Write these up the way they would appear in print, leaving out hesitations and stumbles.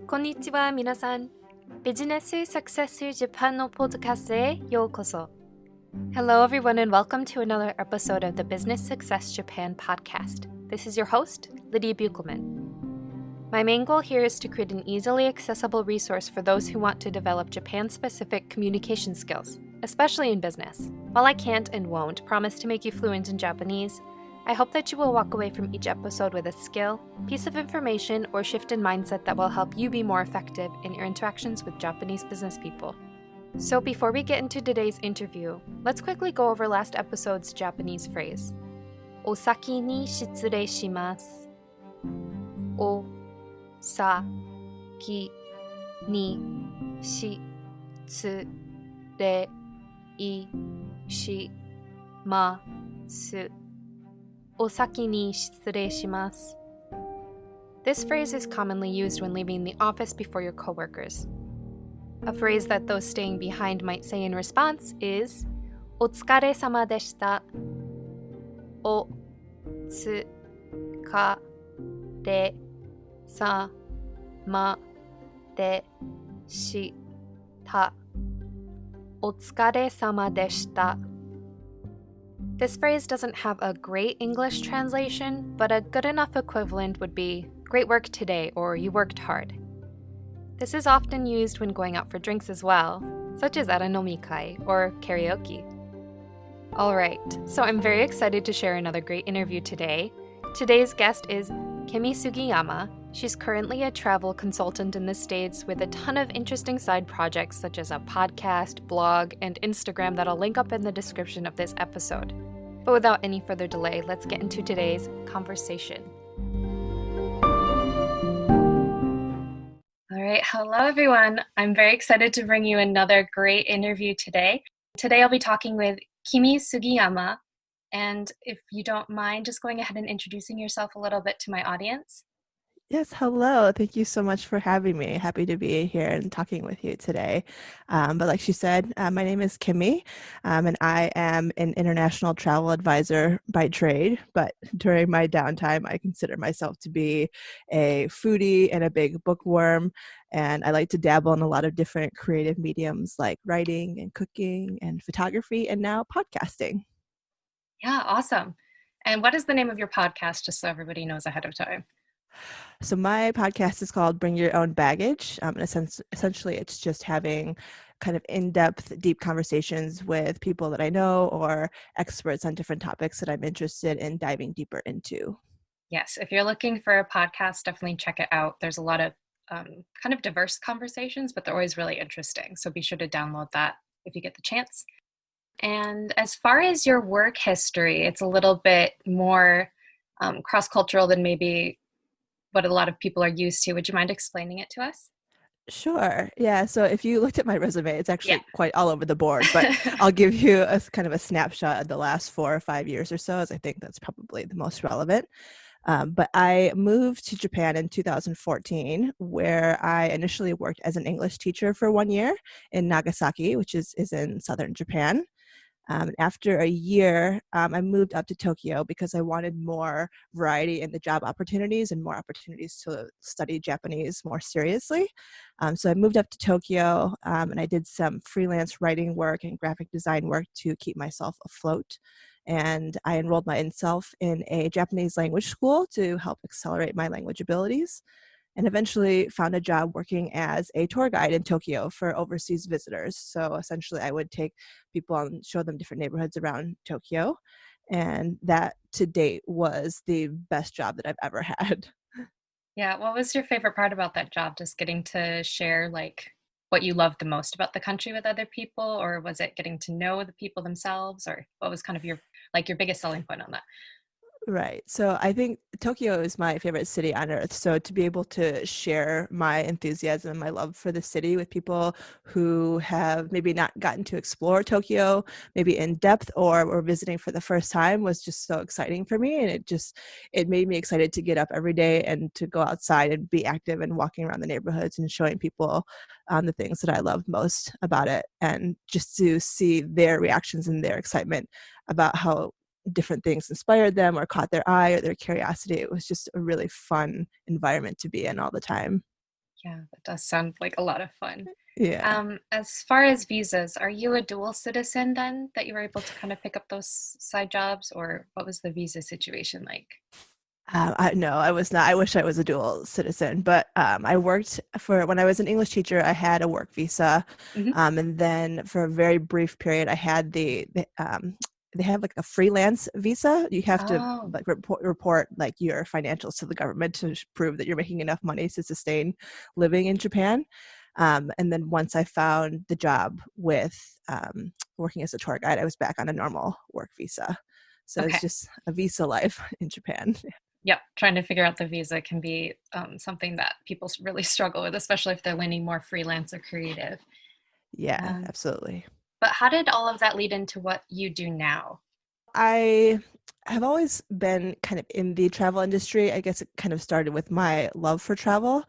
こんにちは皆さん。ビジネスサクセスジャパンのポッドキャストへようこそ。Hello everyone and welcome to another episode of the Business Success Japan podcast. This is your host, Lydia Buchelman. My main goal here is to create an easily accessible resource for those who want to develop Japan-specific communication skills, especially in business. While I can't and won't promise to make you fluent in Japanese, I hope that you will walk away from each episode with a skill, piece of information, or shift in mindset that will help you be more effective in your interactions with Japanese business people. So before we get into today's interview, let's quickly go over last episode's Japanese phrase. お先に失礼します。おさきに失礼しますお先に失礼します This phrase is commonly used when leaving the office before your coworkers. A phrase that those staying behind might say in response is おつかれさまでした。おつかれさまでした。お疲れ様でした。This phrase doesn't have a great English translation, but a good enough equivalent would be great work today or you worked hard. This is often used when going out for drinks as well, such as at a nomikai or karaoke. Alright, so I'm very excited to share another great interview today. Today's guest is Kimi Sugiyama. She's currently a travel consultant in the States with a ton of interesting side projects such as a podcast, blog, and Instagram that I'll link up in the description of this episode. But without any further delay, let's get into today's conversation. All right, hello everyone. I'm very excited to bring you another great interview today. Today I'll be talking with Kimi Sugiyama. And if you don't mind just going ahead and introducing yourself a little bit to my audience. Yes, hello. Thank you so much for having me. Happy to be here and talking with you today. But like she said, my name is Kimi, and I am an international travel advisor by trade. But during my downtime, I consider myself to be a foodie and a big bookworm. And I like to dabble in a lot of different creative mediums like writing and cooking and photography and now podcasting. Yeah, awesome. And what is the name of your podcast, just so everybody knows ahead of time? So my podcast is called Bring Your Own Baggage. And essentially, it's just having kind of in-depth, deep conversations with people that I know or experts on different topics that I'm interested in diving deeper into. Yes, if you're looking for a podcast, definitely check it out. There's a lot of kind of diverse conversations, but they're always really interesting. So be sure to download that if you get the chance. And as far as your work history, it's a little bit more cross-cultural than maybe what a lot of people are used to. Would you mind explaining it to us? Sure. Yeah. So if you looked at my resume, it's actually quite all over the board, but I'll give you a kind of a snapshot of the last 4 or 5 years or so, as I think that's probably the most relevant. But I moved to Japan in 2014, where I initially worked as an English teacher for 1 year in Nagasaki, which is in southern Japan. After a year, I moved up to Tokyo because I wanted more variety in the job opportunities and more opportunities to study Japanese more seriously. So I moved up to Tokyo and I did some freelance writing work and graphic design work to keep myself afloat. And I enrolled myself in a Japanese language school to help accelerate my language abilities. And eventually found a job working as a tour guide in Tokyo for overseas visitors. So essentially I would take people and show them different neighborhoods around Tokyo. And that to date was the best job that I've ever had. Yeah, what was your favorite part about that job? Just getting to share like what you loved the most about the country with other people, or was it getting to know the people themselves, or what was kind of your biggest selling point on that? Right. So I think Tokyo is my favorite city on earth. So to be able to share my enthusiasm and my love for the city with people who have maybe not gotten to explore Tokyo, maybe in depth or were visiting for the first time was just so exciting for me. And it made me excited to get up every day and to go outside and be active and walking around the neighborhoods and showing people the things that I love most about it. And just to see their reactions and their excitement about how different things inspired them or caught their eye or their curiosity. It was just a really fun environment to be in all the time. Yeah, that does sound like a lot of fun. Yeah. As far as visas, are you a dual citizen then that you were able to kind of pick up those side jobs, or what was the visa situation like? No, I was not. I wish I was a dual citizen, but I worked for when I was an English teacher. I had a work visa, Hmm. and then for a very brief period, I had they have like a freelance visa. You have to Oh, like report like your financials to the government to prove that you're making enough money to sustain living in Japan. And then once I found the job with working as a tour guide, I was back on a normal work visa. So it's okay. just a visa life in Japan. Yep. Trying to figure out the visa can be something that people really struggle with, especially if they're leaning more freelance or creative. Yeah, Um, absolutely. but how did all of that lead into what you do now? I have always been kind of in the travel industry. I guess it kind of started with my love for travel.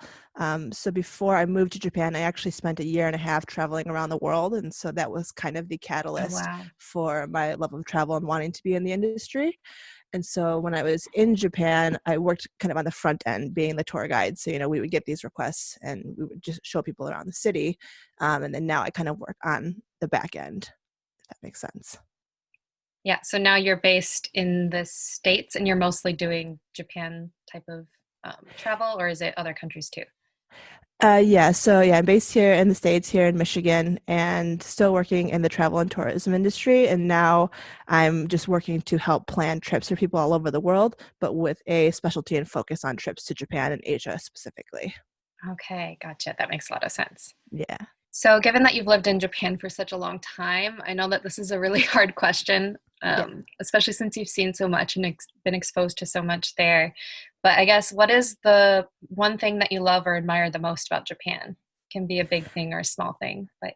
So before I moved to Japan, I actually spent a year and a half traveling around the world. And so that was kind of the Oh, catalyst wow. for my love of travel and wanting to be in the industry. And so when I was in Japan, I worked kind of on the front end, being the tour guide. So, we would get these requests and we would just show people around the city. And then now I kind of work on the back end, if that makes sense. Yeah. So now you're based in the States and you're mostly doing Japan type of travel, or is it other countries too? Yeah, I'm based here in the States, here in Michigan, and still working in the travel and tourism industry. And now I'm just working to help plan trips for people all over the world, but with a specialty and focus on trips to Japan and Asia specifically. Okay, gotcha. That makes a lot of sense. Yeah. So, given that you've lived in Japan for such a long time, I know that this is a really hard question, Yeah. especially since you've seen so much and been exposed to so much there. But I guess what is the one thing that you love or admire the most about Japan? Can be a big thing or a small thing, but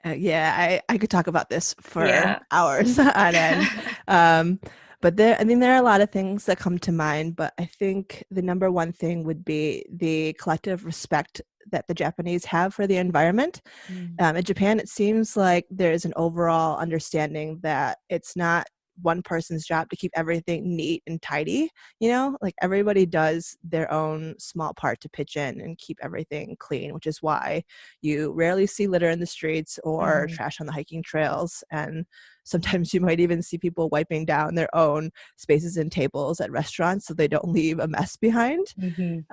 I could talk about this for yeah. hours on end. Um, but there are a lot of things that come to mind, but I think the number one thing would be the collective respect that the Japanese have for the environment. Mm. In Japan, it seems like there's an overall understanding that it's not one person's job to keep everything neat and tidy. Like everybody does their own small part to pitch in and keep everything clean, which is why you rarely see litter in the streets or Mhm. trash on the hiking trails. And sometimes you might even see people wiping down their own spaces and tables at restaurants so they don't leave a mess behind. Mhm.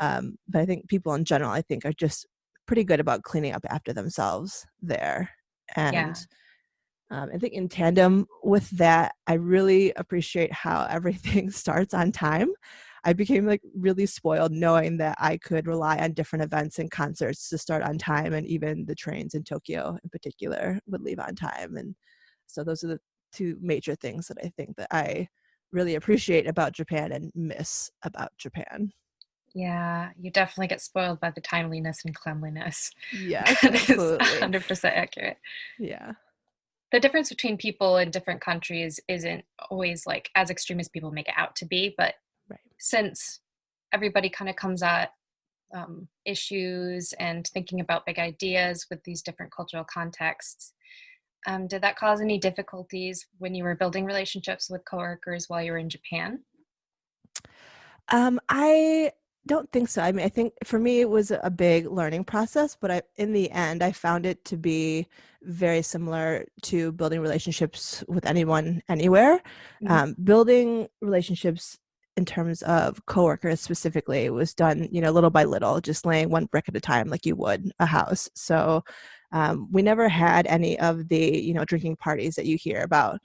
But I think people in general, I think, are just pretty good about cleaning up after themselves there. And Yeah. I think in tandem with that, I really appreciate how everything starts on time. I became like really spoiled knowing that I could rely on different events and concerts to start on time, and even the trains in Tokyo in particular would leave on time. And so those are the two major things that I think that I really appreciate about Japan and miss about Japan. Yeah, you definitely get spoiled by the timeliness and cleanliness. Yes, That is absolutely. 100% accurate. Yeah. The difference between people in different countries isn't always like as extreme as people make it out to be, but Right. since everybody kind of comes at issues and thinking about big ideas with these different cultural contexts, did that cause any difficulties when you were building relationships with coworkers while you were in Japan? I don't think so. I mean, I think for me it was a big learning process, but in the end, I found it to be very similar to building relationships with anyone, anywhere. Mhm. Building relationships in terms of coworkers specifically was done, little by little, just laying one brick at a time, like you would a house. So we never had any of the, drinking parties that you hear about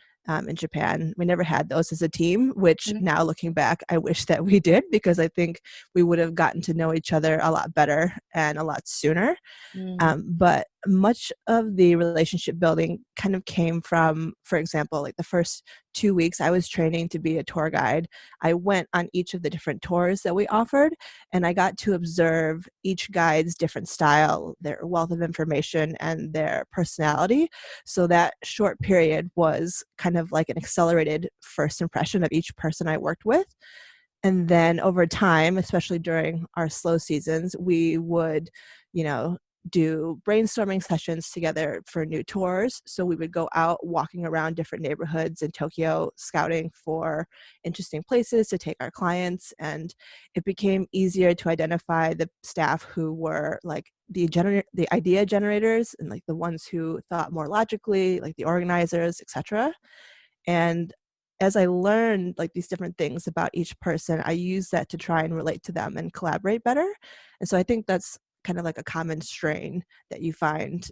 in Japan. We never had those as a team, which Mhm. now looking back, I wish that we did, because I think we would have gotten to know each other a lot better and a lot sooner. Mm. But much of the relationship building kind of came from, for example, like the first 2 weeks I was training to be a tour guide. I went on each of the different tours that we offered, and I got to observe each guide's different style, their wealth of information, and their personality. So that short period was kind of like an accelerated first impression of each person I worked with. And then over time, especially during our slow seasons, we would, you know, do brainstorming sessions together for new tours. So we would go out walking around different neighborhoods in Tokyo, scouting for interesting places to take our clients. And it became easier to identify the staff who were like the idea generators and like the ones who thought more logically, like the organizers, etc. And as I learned like these different things about each person, I use that to try and relate to them and collaborate better. And so I think that's kind of like a common strain that you find,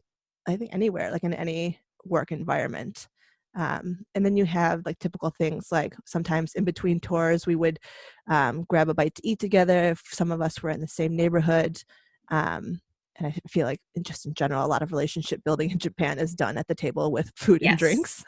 I think, anywhere, like in any work environment. And then you have like typical things like sometimes in between tours, we would grab a bite to eat together if some of us were in the same neighborhood. And I feel like just in general, a lot of relationship building in Japan is done at the table with food and Yes. drinks.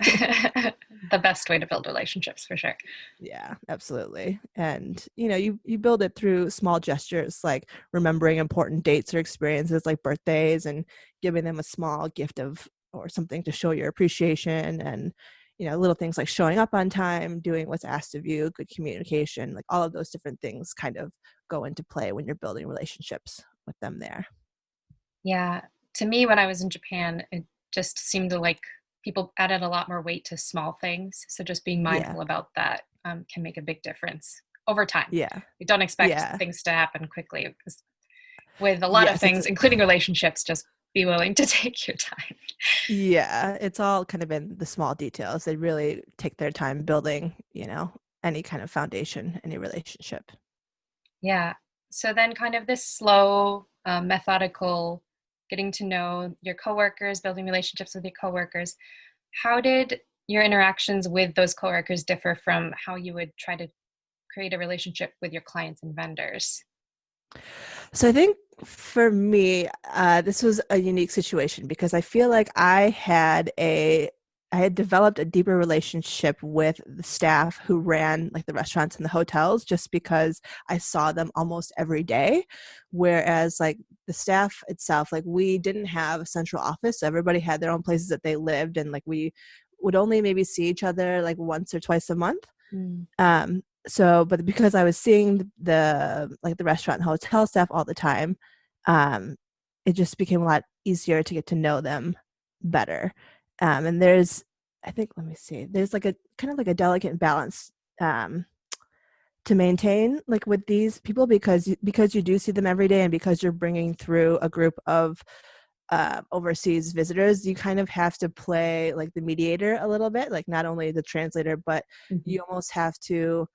The best way to build relationships, for sure. Yeah, absolutely. And you build it through small gestures like remembering important dates or experiences like birthdays and giving them a small gift of or something to show your appreciation, and little things like showing up on time, doing what's asked of you, good communication, like all of those different things kind of go into play when you're building relationships with them there. Yeah. To me, when I was in Japan, it just seemed to like people added a lot more weight to small things. So just being Yeah. mindful about that can make a big difference over time. Yeah. We don't expect Yeah. things to happen quickly because with a lot of Yes, things, including relationships, just be willing to take your time. yeah, it's all kind of in the small details. They really take their time building, any kind of foundation, any relationship. Yeah. So then, kind of this slow, methodical getting to know your coworkers, building relationships with your coworkers. How did your interactions with those coworkers differ from how you would try to create a relationship with your clients and vendors? So I think for me, this was a unique situation because I feel like I had developed a deeper relationship with the staff who ran like the restaurants and the hotels just because I saw them almost every day. Whereas like the staff itself, like we didn't have a central office. So everybody had their own places that they lived, and like we would only maybe see each other like once or twice a month. Mm. But because I was seeing the restaurant and hotel staff all the time, um, it just became a lot easier to get to know them better. And I think, let me see, there's like a kind of like a delicate balance to maintain like with these people because you do see them every day, and because you're bringing through a group of overseas visitors, you kind of have to play like the mediator a little bit, like not only the translator, but Mhm. you almost have to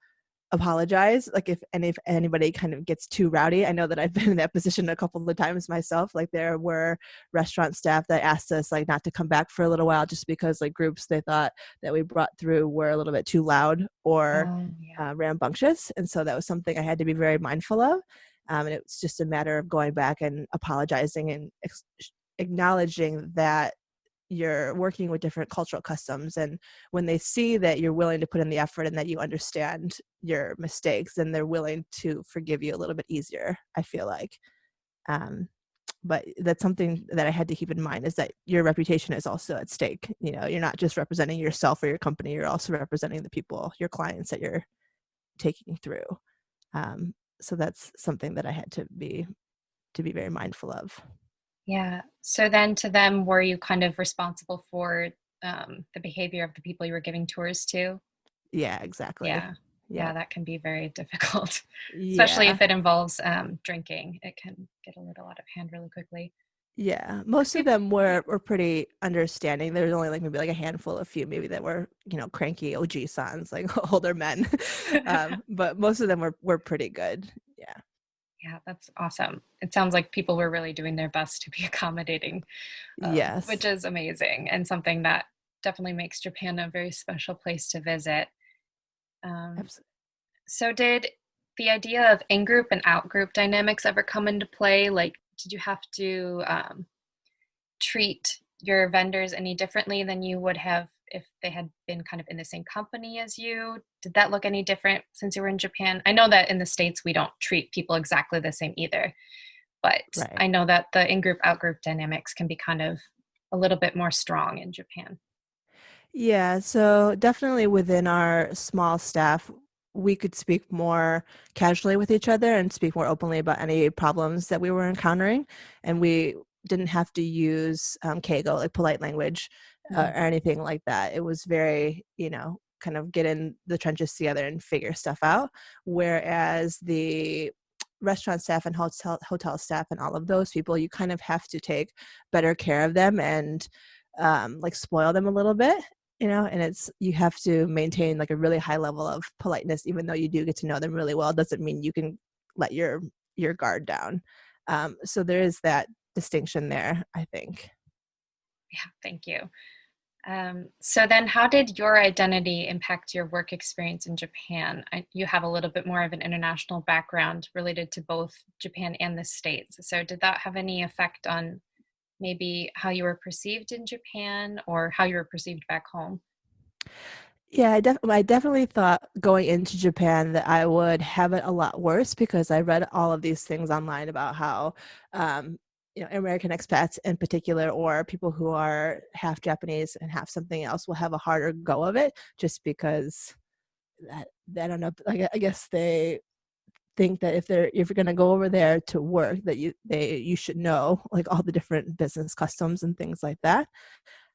apologize like if anybody kind of gets too rowdy. I know that I've been in that position a couple of times myself. Like there were restaurant staff that asked us like not to come back for a little while just because like groups they thought that we brought through were a little bit too loud or Yeah. rambunctious, and so that was something I had to be very mindful of. And it was just a matter of going back and apologizing and acknowledging that you're working with different cultural customs, and when they see that you're willing to put in the effort and that you understand your mistakes, then they're willing to forgive you a little bit easier, I feel like. But that's something that I had to keep in mind, is that your reputation is also at stake. You're not just representing yourself or your company, you're also representing the people, your clients that you're taking through. So that's something that I had to be very mindful of. Yeah. So then to them, were you kind of responsible for the behavior of the people you were giving tours to? Yeah, exactly. Yeah. Yeah, Yep. that can be very difficult, especially Yeah. if it involves drinking. It can get a little out of hand really quickly. Yeah, 'Cause most of people, them were pretty understanding. There was only like maybe like a handful of few maybe that were cranky OG sons, like older men. But most of them were pretty good. Yeah. yeah, that's awesome. It sounds like people were really doing their best to be accommodating, which Yes. is amazing and something that definitely makes Japan a very special place to visit. Um, Absolutely. so, did the idea of in group and out group dynamics ever come into play? Like, did you have to treat your vendors any differently than you would have if they had been kind of in the same company as you? Did that look any different since you were in Japan? I know that in the States we don't treat people exactly the same either, but Right. I know that the in group out group dynamics can be kind of a little bit more strong in Japan. Yeah, so definitely within our small staff, we could speak more casually with each other and speak more openly about any problems that we were encountering. And we didn't have to use keigo, like polite language, or anything like that. It was very, kind of get in the trenches together and figure stuff out. Whereas the restaurant staff and hotel staff and all of those people, you kind of have to take better care of them and like spoil them a little bit, and you have to maintain like a really high level of politeness. Even though you do get to know them really well, doesn't mean you can let your guard down. So there is that distinction there, I think. Yeah, thank you. So then how did your identity impact your work experience in Japan? You have a little bit more of an international background related to both Japan and the States. So did that have any effect on maybe how you were perceived in Japan or how you were perceived back home? Yeah, I definitely thought going into Japan that I would have it a lot worse, because I read all of these things online about how, American expats in particular, or people who are half Japanese and half something else, will have a harder go of it, just because that, I don't know, I guess they think that if you're going to go over there to work, that you should know like all the different business customs and things like that.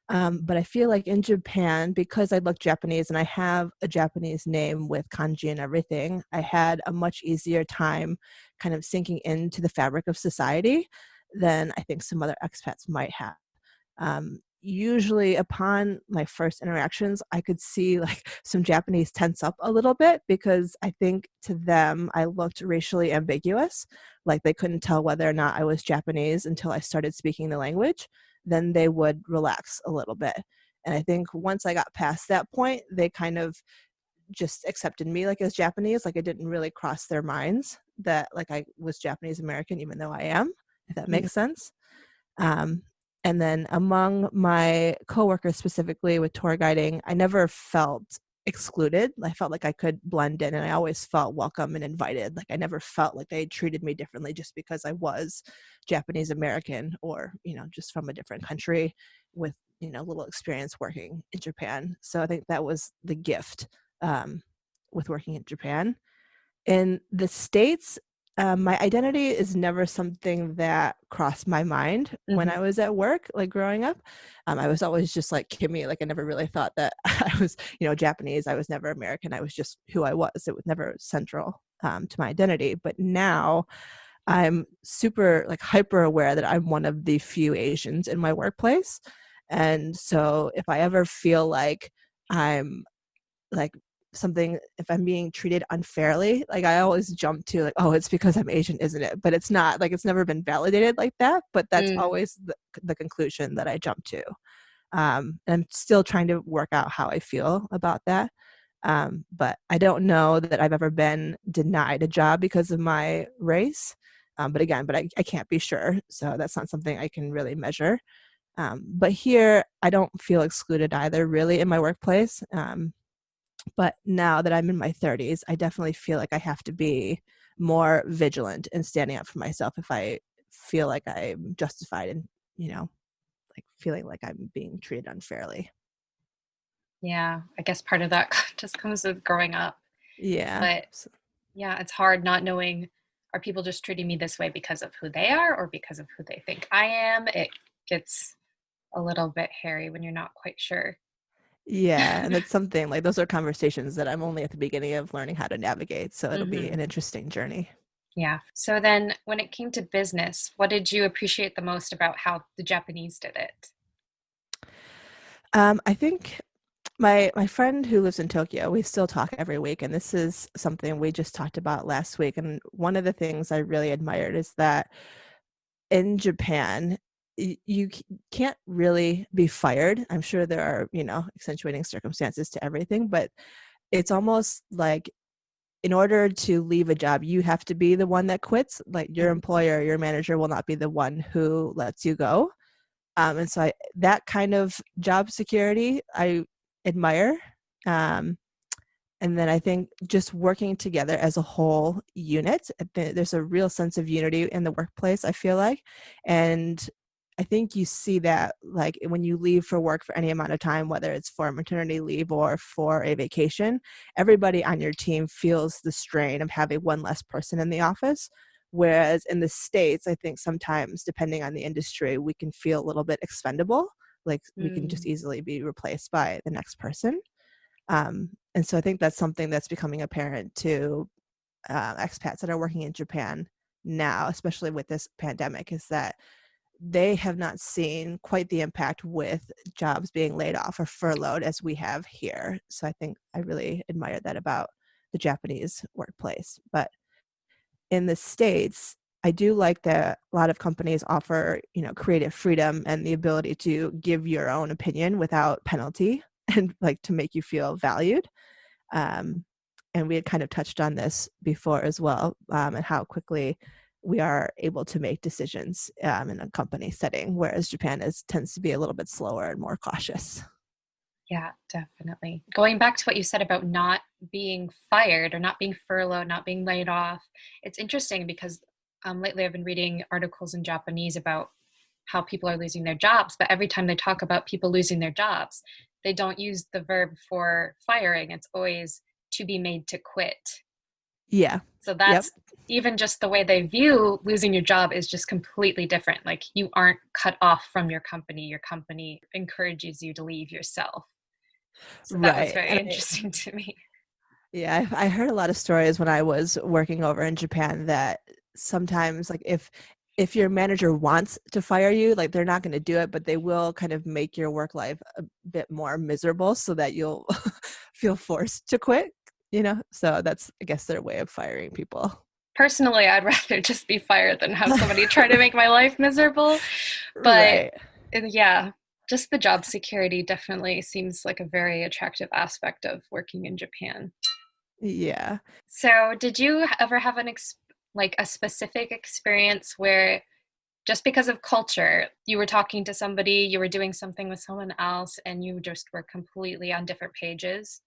But I feel like in Japan, because I look Japanese and I have a Japanese name with kanji and everything, I had a much easier time kind of sinking into the fabric of society than I think some other expats might have. Usually upon my first interactions, I could see like some Japanese tense up a little bit, because I think to them I looked racially ambiguous. Like they couldn't tell whether or not I was Japanese until I started speaking the language. Then they would relax a little bit. And I think once I got past that point, they kind of just accepted me like as Japanese. Like it didn't really cross their minds that like I was Japanese American, even though I am, if that makes sense. And then among my coworkers, specifically with tour guiding, I never felt excluded. I felt like I could blend in, and I always felt welcome and invited. Like I never felt like they treated me differently just because I was Japanese American, or just from a different country with little experience working in Japan. So I think that was the gift with working in Japan. In the States, my identity is never something that crossed my mind when I was at work, like growing up. I was always just like Kimi. Like I never really thought that I was, Japanese. I was never American. I was just who I was. It was never central to my identity. But now I'm super like hyper aware that I'm one of the few Asians in my workplace. And so if I ever feel like I'm like if I'm being treated unfairly, like I always jump to like, oh, it's because I'm Asian, isn't it? But it's not. Like it's never been validated like that, but that's always the conclusion that I jump to. And I'm still trying to work out how I feel about that. But I don't know that I've ever been denied a job because of my race. But I can't be sure, so that's not something I can really measure. But here I don't feel excluded either, really, in my workplace. But now that I'm in my 30s, I definitely feel like I have to be more vigilant in standing up for myself if I feel like I'm justified in, like feeling like I'm being treated unfairly. Yeah, I guess part of that just comes with growing up. Yeah. But yeah, it's hard not knowing, are people just treating me this way because of who they are or because of who they think I am? It gets a little bit hairy when you're not quite sure. Yeah, and that's something like those are conversations that I'm only at the beginning of learning how to navigate. So it'll be an interesting journey. Yeah. So then when it came to business, what did you appreciate the most about how the Japanese did it? I think my friend who lives in Tokyo, we still talk every week, and this is something we just talked about last week. And one of the things I really admired is that in Japan, you can't really be fired. I'm sure there are, accentuating circumstances to everything, but it's almost like in order to leave a job, you have to be the one that quits. Like your employer, your manager will not be the one who lets you go. And so that kind of job security, I admire. And then I think just working together as a whole unit, there's a real sense of unity in the workplace, I feel like. And I think you see that like when you leave for work for any amount of time, whether it's for maternity leave or for a vacation, everybody on your team feels the strain of having one less person in the office, Whereas in the States, I think sometimes, depending on the industry, we can feel a little bit expendable. Like we can just easily be replaced by the next person. And so I think that's something that's becoming apparent to expats that are working in Japan now, especially with this pandemic, is that they have not seen quite the impact with jobs being laid off or furloughed as we have here. So I think I really admire that about the Japanese workplace. But in the States, I do like that a lot of companies offer, creative freedom and the ability to give your own opinion without penalty and like to make you feel valued. And we had kind of touched on this before as well, and how quickly we are able to make decisions in a company setting, whereas Japan tends to be a little bit slower and more cautious. Yeah, definitely. Going back to what you said about not being fired or not being furloughed, not being laid off, it's interesting because lately I've been reading articles in Japanese about how people are losing their jobs, but every time they talk about people losing their jobs, they don't use the verb for firing. It's always to be made to quit. Yeah. So that's even just the way they view losing your job is just completely different. Like you aren't cut off from your company encourages you to leave yourself. So that was very interesting to me. Yeah, I heard a lot of stories when I was working over in Japan that sometimes like if your manager wants to fire you, like they're not going to do it, but they will kind of make your work life a bit more miserable so that you'll feel forced to quit, So that's, I guess, their way of firing people. Personally, I'd rather just be fired than have somebody try to make my life miserable. But yeah, just the job security definitely seems like a very attractive aspect of working in Japan. Yeah. So did you ever have a specific experience where just because of culture, you were talking to somebody, you were doing something with someone else, and you just were completely on different pages?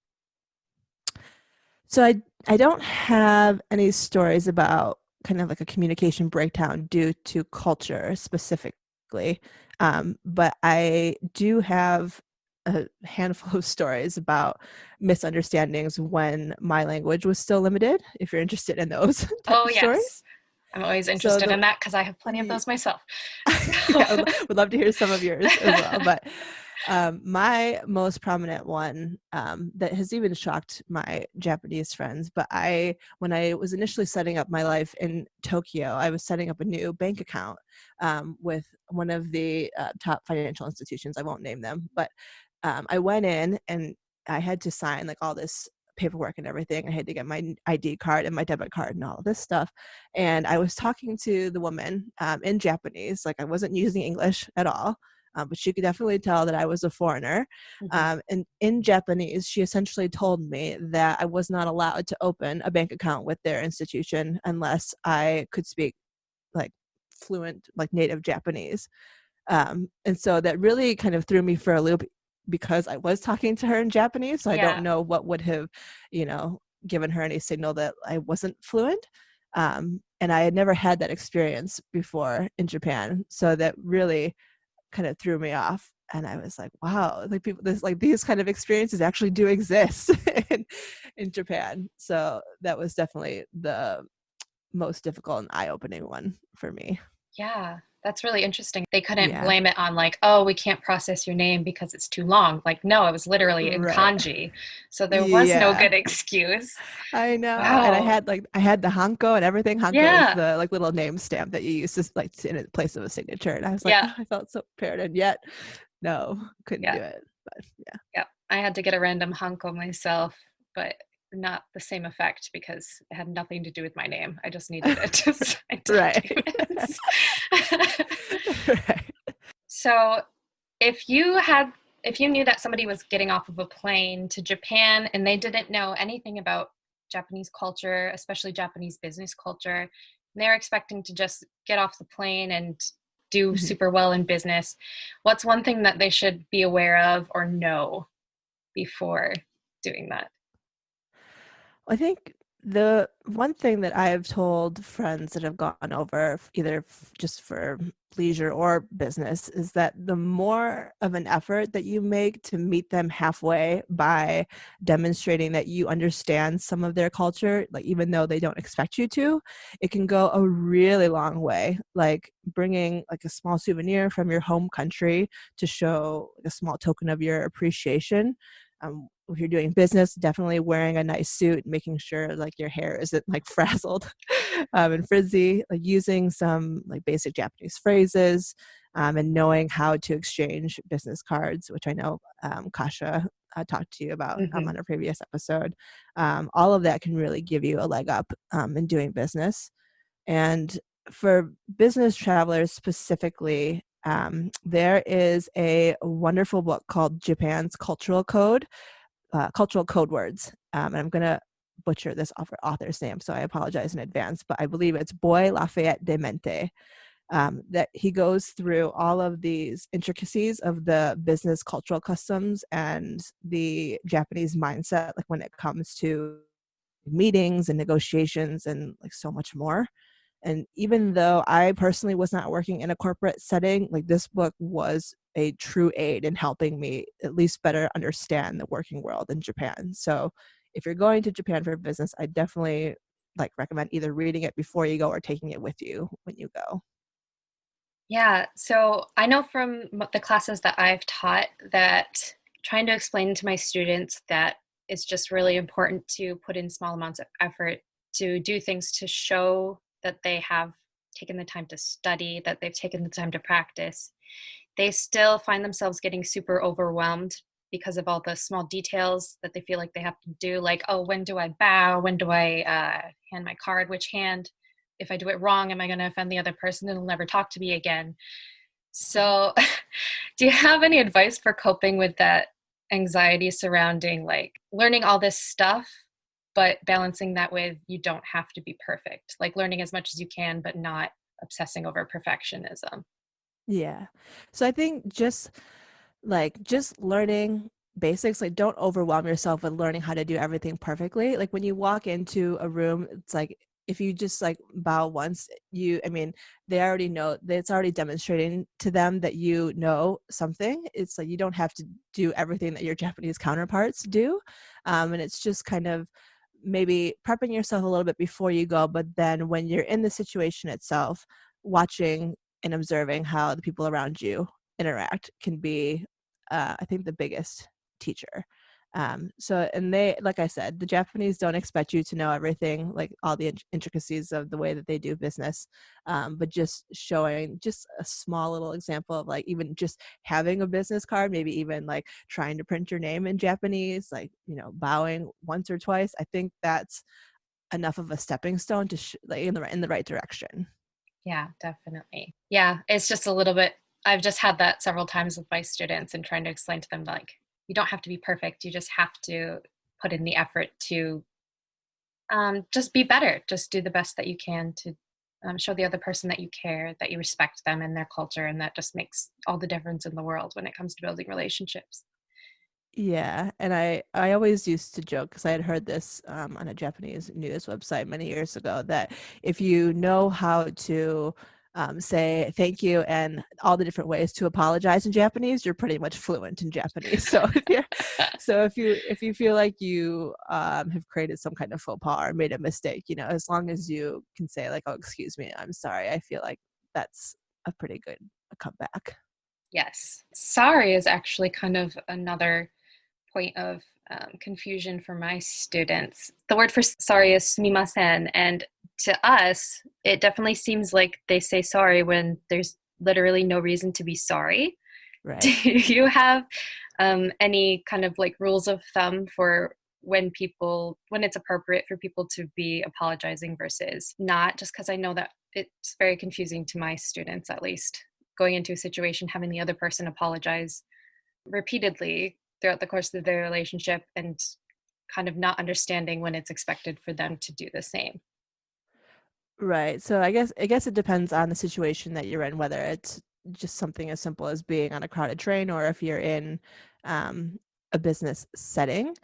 So I don't have any stories about kind of like a communication breakdown due to culture specifically, but I do have a handful of stories about misunderstandings when my language was still limited, if you're interested in those type of stories. Yes. I'm always interested in that because I have plenty of those myself. So. I would love to hear some of yours as well. But my most prominent one that has even shocked my Japanese friends, but when I was initially setting up my life in Tokyo, I was setting up a new bank account with one of the top financial institutions. I won't name them, but I went in and I had to sign like all this paperwork and everything. I had to get my ID card and my debit card and all of this stuff. And I was talking to the woman in Japanese, like I wasn't using English at all, but she could definitely tell that I was a foreigner. And in Japanese, she essentially told me that I was not allowed to open a bank account with their institution unless I could speak like fluent, like native Japanese. And so that really kind of threw me for a loop because I was talking to her in Japanese. So I don't know what would have, given her any signal that I wasn't fluent. And I had never had that experience before in Japan. So that really kind of threw me off. And I was like, wow, like these kind of experiences actually do exist in Japan. So that was definitely the most difficult and eye-opening one for me. Yeah, that's really interesting. They couldn't blame it on like, oh, we can't process your name because it's too long. Like, no, it was literally in kanji. So there was no good excuse. I know. Wow. And I had the hanko and everything. Hanko is the like little name stamp that you use to like in place of a signature. And I was like, oh, I felt so prepared. And yet, no, couldn't do it. But yeah. I had to get a random hanko myself, but not the same effect because it had nothing to do with my name. I just needed it to sign documents. Right. So if you knew that somebody was getting off of a plane to Japan and they didn't know anything about Japanese culture, especially Japanese business culture, and they're expecting to just get off the plane and do super well in business, what's one thing that they should be aware of or know before doing that? I think The one thing that I've told friends that have gone over either just for leisure or business is that the more of an effort that you make to meet them halfway by demonstrating that you understand some of their culture, like even though they don't expect you to, it can go a really long way. Like bringing like a small souvenir from your home country to show a small token of your appreciation. If you're doing business, definitely wearing a nice suit, making sure like your hair isn't like frazzled and frizzy, like using some like basic Japanese phrases, and knowing how to exchange business cards, which I know Kasha talked to you about Mm-hmm. on a previous episode. All of that can really give you a leg up in doing business. And for business travelers specifically, there is a wonderful book called Japan's Cultural Code Words. And I'm going to butcher this author's name, so I apologize in advance, but I believe it's Boy Lafayette de Mente. That he goes through all of these intricacies of the business cultural customs and the Japanese mindset, like when it comes to meetings and negotiations and like so much more. And even though I personally was not working in a corporate setting, like this book was a true aid in helping me at least better understand the working world in Japan. So if you're going to Japan for business, I definitely like recommend either reading it before you go or taking it with you when you go. Yeah, so I know from the classes that I've taught that trying to explain to my students that it's just really important to put in small amounts of effort to do things to show that they have taken the time to study, that they've taken the time to practice. They still find themselves getting super overwhelmed because of all the small details that they feel like they have to do, like, oh, when do I bow? When do I hand my card? Which hand? If I do it wrong, am I going to offend the other person and they'll never talk to me again? So, do you have any advice for coping with that anxiety surrounding like learning all this stuff, but balancing that with you don't have to be perfect, like learning as much as you can, but not obsessing over perfectionism? Yeah. So I think just learning basics, like don't overwhelm yourself with learning how to do everything perfectly. Like when you walk into a room, it's like if you just like bow once, I mean, they already know that it's already demonstrating to them that you know something. It's like you don't have to do everything that your Japanese counterparts do. And it's just kind of maybe prepping yourself a little bit before you go, but then when you're in the situation itself, watching and observing how the people around you interact can be I think the biggest teacher. So and they, like I said, the Japanese don't expect you to know everything, like all the intricacies of the way that they do business, but just showing just a small little example of like even just having a business card, maybe even like trying to print your name in Japanese, like bowing once or twice. I think that's enough of a stepping stone to like in the right direction. Yeah, definitely. Yeah, it's just a little bit, I've just had that several times with my students and trying to explain to them like you don't have to be perfect. You just have to put in the effort to just be better. Just do the best that you can to show the other person that you care, that you respect them and their culture, and that just makes all the difference in the world when it comes to building relationships. Yeah, and I always used to joke because I had heard this on a Japanese news website many years ago that if you know how to say thank you and all the different ways to apologize in Japanese, you're pretty much fluent in Japanese. So if you feel like you have created some kind of faux pas or made a mistake, as long as you can say like, "Oh, excuse me, I'm sorry," I feel like that's a pretty good comeback. Yes. Sorry is actually kind of another point of confusion for my students. The word for sorry is sumimasen, and to us, it definitely seems like they say sorry when there's literally no reason to be sorry. Do Right. you have any kind of like rules of thumb for when it's appropriate for people to be apologizing versus not? Just because I know that it's very confusing to my students, at least, going into a situation, having the other person apologize repeatedly throughout the course of their relationship and kind of not understanding when it's expected for them to do the same. Right. So I guess it depends on the situation that you're in, whether it's just something as simple as being on a crowded train or if you're in a business setting.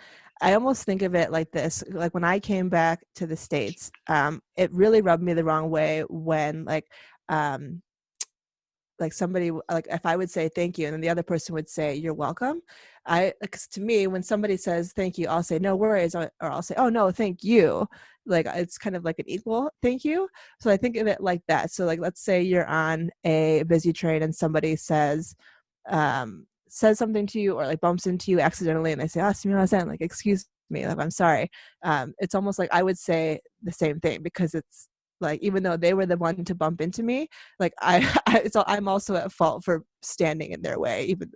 I almost think of it like this. Like when I came back to the States, it really rubbed me the wrong way when like somebody, like if I would say thank you and then the other person would say you're welcome, because to me, when somebody says thank you, I'll say no worries, or I'll say, oh no, thank you. Like it's kind of like an equal thank you. So I think of it like that. So like let's say you're on a busy train and somebody says something to you or like bumps into you accidentally and they say, oh, sumimasen, like excuse me, like I'm sorry. It's almost like I would say the same thing, because it's like, even though they were the one to bump into me, like so I'm also at fault for standing in their way, even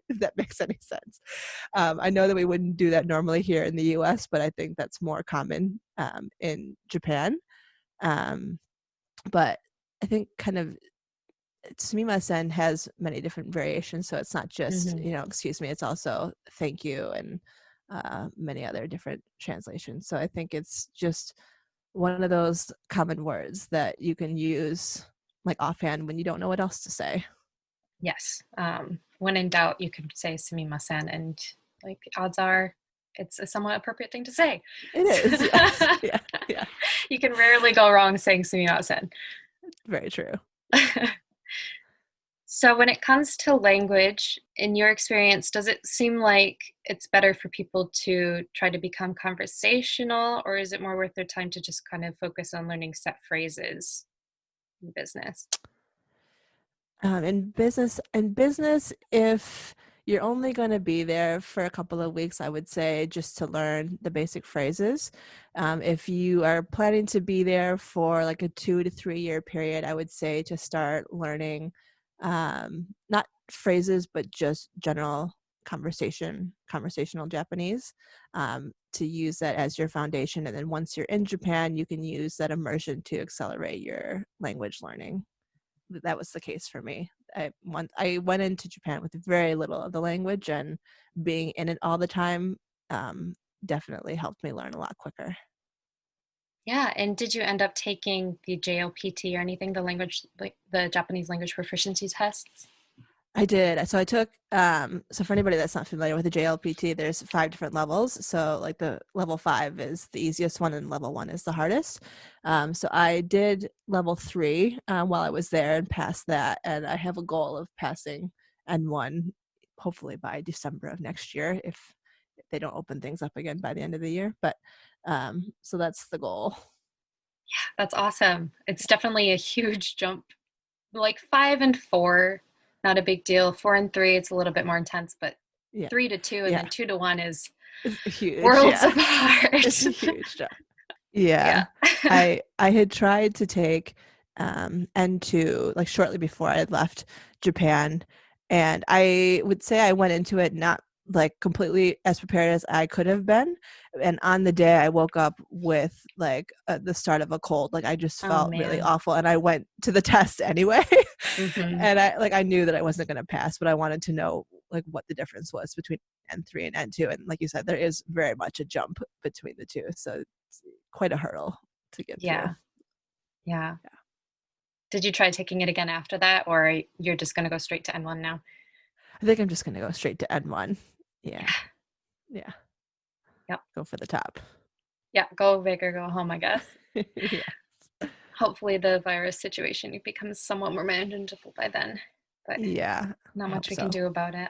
if that makes any sense. I know that we wouldn't do that normally here in the US, but I think that's more common in Japan. But I think kind of sumimasen has many different variations, so it's not just excuse me, it's also thank you and many other different translations. So I think it's just one of those common words that you can use like offhand when you don't know what else to say. Yes. When in doubt, you could say sumimasen, and like odds are it's a somewhat appropriate thing to say. It is, yes. Yeah. You can rarely go wrong saying sumimasen. Very true. So when it comes to language, in your experience, does it seem like it's better for people to try to become conversational, or is it more worth their time to just kind of focus on learning set phrases in business? In business, if you're only going to be there for a couple of weeks, I would say just to learn the basic phrases. If you are planning to be there for like a 2 to 3 year period, I would say to start learning not phrases, but just general conversational Japanese, to use that as your foundation. And then once you're in Japan, you can use that immersion to accelerate your language learning. That was the case for me. I went into Japan with very little of the language, and being in it all the time definitely helped me learn a lot quicker. Yeah, and did you end up taking the JLPT or anything, the language, like the Japanese language proficiency tests? I did. So I took, so for anybody that's not familiar with the JLPT, there's 5 different levels. So like the level 5 is the easiest one and level 1 is the hardest. So I did level 3 while I was there and passed that. And I have a goal of passing N1 hopefully by December of next year, if they don't open things up again by the end of the year. But so that's the goal. Yeah, that's awesome. It's definitely a huge jump. Like 5 and 4, not a big deal. 4 and 3, it's a little bit more intense, but 3 to 2 and then 2 to 1 is huge, worlds apart. It's a huge jump. Yeah. I had tried to take N2 like shortly before I had left Japan, and I would say I went into it not like completely as prepared as I could have been. And on the day I woke up with like the start of a cold. Like I just felt really awful, and I went to the test anyway. And I knew that I wasn't going to pass, but I wanted to know like what the difference was between N3 and N2. And like you said, there is very much a jump between the two. So it's quite a hurdle to get through. Yeah. Did you try taking it again after that, or you're just going to go straight to N1 now? I think I'm just going to go straight to N1. Yeah. Yep. Go for the top. Yeah, go big or go home, I guess. Yeah. Hopefully the virus situation becomes somewhat more manageable by then. But not much we can do about it.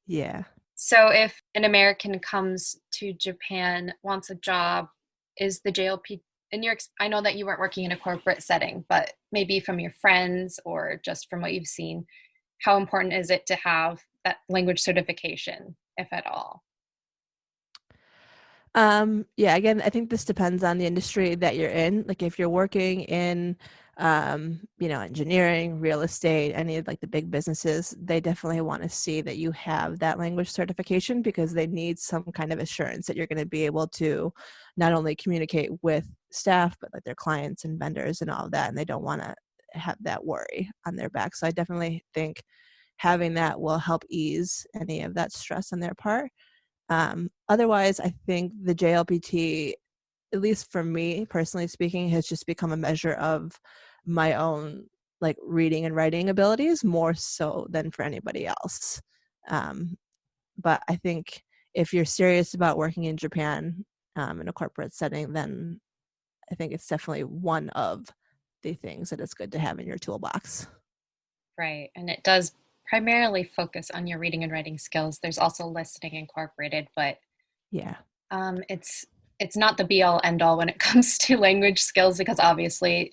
Yeah. So if an American comes to Japan, wants a job, is the JLP I know that you weren't working in a corporate setting, but maybe from your friends or just from what you've seen, how important is it to have that language certification, if at all? Again, I think this depends on the industry that you're in. Like if you're working in engineering, real estate, any of like the big businesses, they definitely want to see that you have that language certification, because they need some kind of assurance that you're going to be able to not only communicate with staff, but like their clients and vendors and all of that. And they don't want to have that worry on their back. So I definitely think having that will help ease any of that stress on their part. Otherwise, I think the JLPT, at least for me personally speaking, has just become a measure of my own like reading and writing abilities more so than for anybody else. But I think if you're serious about working in Japan in a corporate setting, then I think it's definitely one of the things that it's good to have in your toolbox. Right. And it does primarily focus on your reading and writing skills. There's also listening incorporated, but yeah, it's not the be all end all when it comes to language skills, because obviously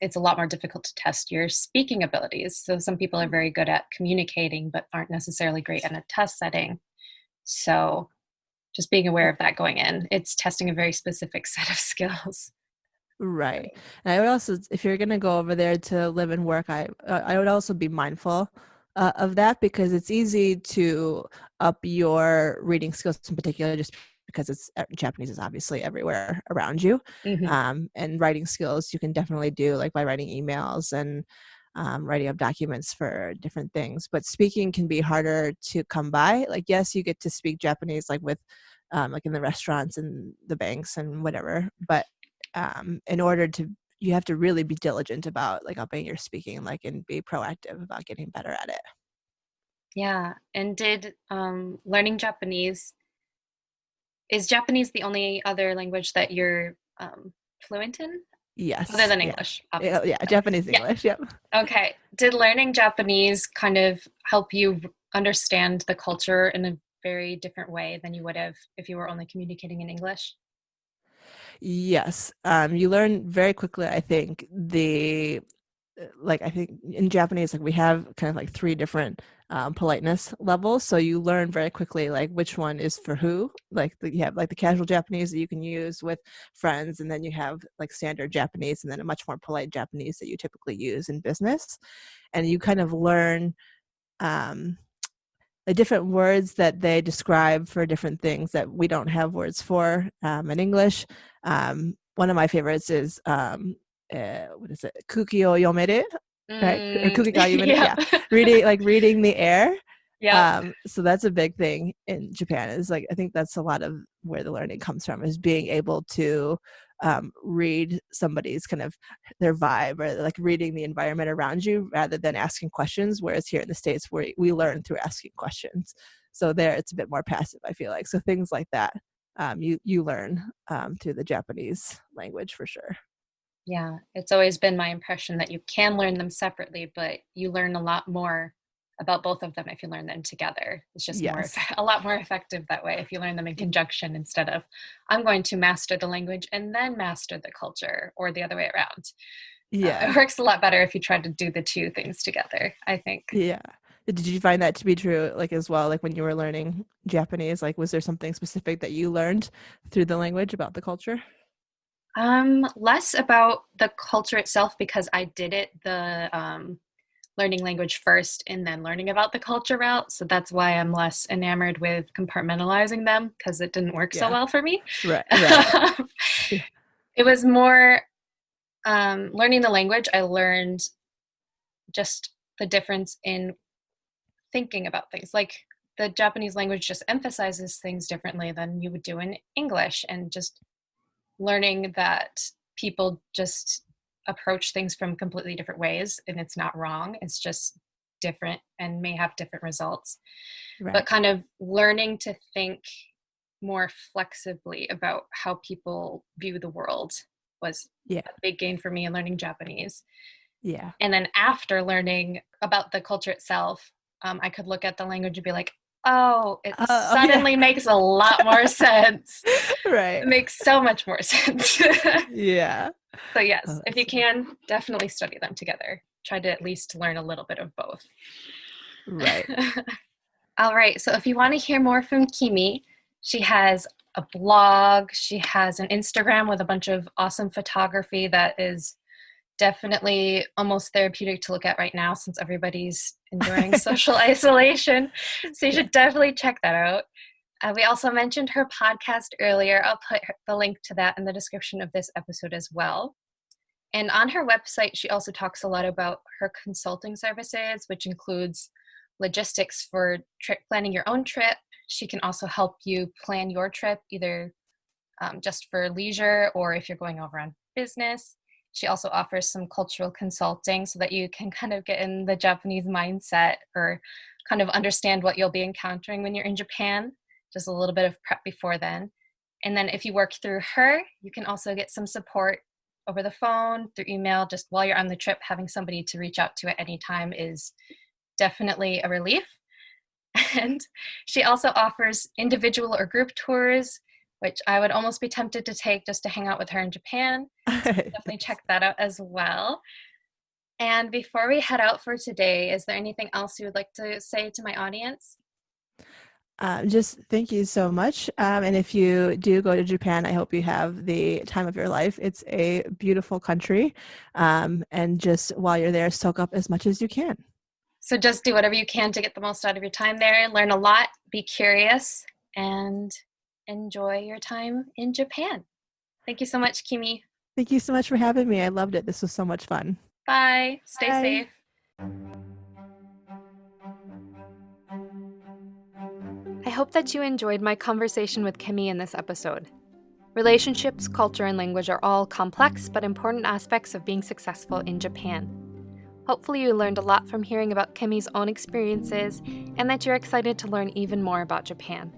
it's a lot more difficult to test your speaking abilities. So some people are very good at communicating but aren't necessarily great in a test setting. So just being aware of that going in, it's testing a very specific set of skills. right. And I would also, if you're going to go over there to live and work, I would also be mindful of that, because it's easy to up your reading skills in particular, just because Japanese is obviously everywhere around you. Mm-hmm. And writing skills you can definitely do, like by writing emails and writing up documents for different things. But speaking can be harder to come by. Like, yes, you get to speak Japanese, like with like in the restaurants and the banks and whatever. But in order to, you have to really be diligent about like upping your speaking, like, and be proactive about getting better at it. Yeah. And did learning Japanese, is Japanese the only other language that you're fluent in? Other Yes. than Yeah. English, obviously. Yeah. Japanese, Yeah. English. Yep. Okay. Did learning Japanese kind of help you understand the culture in a very different way than you would have if you were only communicating in English? Yes. You learn very quickly, I think, I think in Japanese, like we have kind of like 3 different politeness levels. So you learn very quickly, like which one is for who. Like you have like the casual Japanese that you can use with friends, and then you have like standard Japanese, and then a much more polite Japanese that you typically use in business. And you kind of learn um, the different words that they describe for different things that we don't have words for in English. One of my favorites is what is it? Kuki o yomere, right? Or kuki ga yomere, Yep. yeah. Reading the air. Yep. So that's a big thing in Japan. Is like, I think that's a lot of where the learning comes from, is being able to read somebody's kind of their vibe, or like reading the environment around you rather than asking questions. Whereas here in the States, where we learn through asking questions, so there it's a bit more passive, I feel like. So things like that, you learn through the Japanese language for sure. Yeah, it's always been my impression that you can learn them separately, but you learn a lot more about both of them if you learn them together. It's just Yes. a lot more effective that way if you learn them in conjunction, instead of I'm going to master the language and then master the culture, or the other way around. Yeah. It works a lot better if you try to do the two things together, I think. Yeah. Did you find that to be true, like, as well, like when you were learning Japanese? Like, was there something specific that you learned through the language about the culture? Less about the culture itself, because I did it the learning language first and then learning about the culture route. So that's why I'm less enamored with compartmentalizing them, because it didn't work so Yeah. well for me. Right. Yeah. It was more learning the language. I learned just the difference in thinking about things. Like the Japanese language just emphasizes things differently than you would do in English, and just learning that people just approach things from completely different ways, and it's not wrong, it's just different and may have different results. But Right. kind of learning to think more flexibly about how people view the world was Yeah. a big gain for me in learning Japanese. Yeah. And then after learning about the culture itself, I could look at the language and be like, oh, it Oh, yeah. suddenly makes a lot more sense. Right. It makes so much more sense. Yeah. So yes, Oh, if that's you can, definitely study them together. Try to at least learn a little bit of both. right. All right, so if you want to hear more from Kimi, she has a blog, she has an Instagram with a bunch of awesome photography that is definitely almost therapeutic to look at right now, since everybody's enduring social isolation. So you Yeah. should definitely check that out. We also mentioned her podcast earlier. I'll put the link to that in the description of this episode as well. And on her website, she also talks a lot about her consulting services, which includes logistics for planning your own trip. She can also help you plan your trip, either just for leisure or if you're going over on business. She also offers some cultural consulting so that you can kind of get in the Japanese mindset, or kind of understand what you'll be encountering when you're in Japan. just a little bit of prep before then. And then if you work through her, you can also get some support over the phone, through email. Just while you're on the trip, having somebody to reach out to at any time is definitely a relief. And she also offers individual or group tours, which I would almost be tempted to take just to hang out with her in Japan. So definitely check that out as well. And before we head out for today, is there anything else you would like to say to my audience? Just thank you so much. And if you do go to Japan, I hope you have the time of your life. It's a beautiful country. And just while you're there, soak up as much as you can. So just do whatever you can to get the most out of your time there. Learn a lot, be curious, and enjoy your time in Japan. Thank you so much, Kimi. Thank you so much for having me. I loved it. This was so much fun. Bye. Stay safe. I hope that you enjoyed my conversation with Kimi in this episode. Relationships, culture, and language are all complex but important aspects of being successful in Japan. Hopefully you learned a lot from hearing about Kimi's own experiences and that you're excited to learn even more about Japan.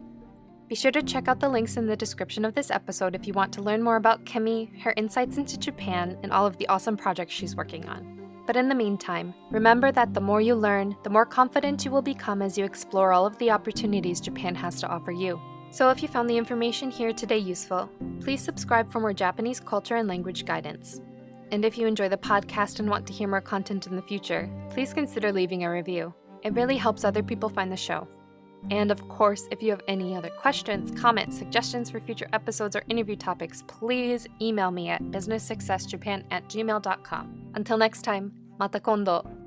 Be sure to check out the links in the description of this episode if you want to learn more about Kimi, her insights into Japan, and all of the awesome projects she's working on. But in the meantime, remember that the more you learn, the more confident you will become as you explore all of the opportunities Japan has to offer you. So if you found the information here today useful, please subscribe for more Japanese culture and language guidance. And if you enjoy the podcast and want to hear more content in the future, please consider leaving a review. It really helps other people find the show. And of course, if you have any other questions, comments, suggestions for future episodes or interview topics, please email me at businesssuccessjapan@gmail.com. Until next time, mata kondo!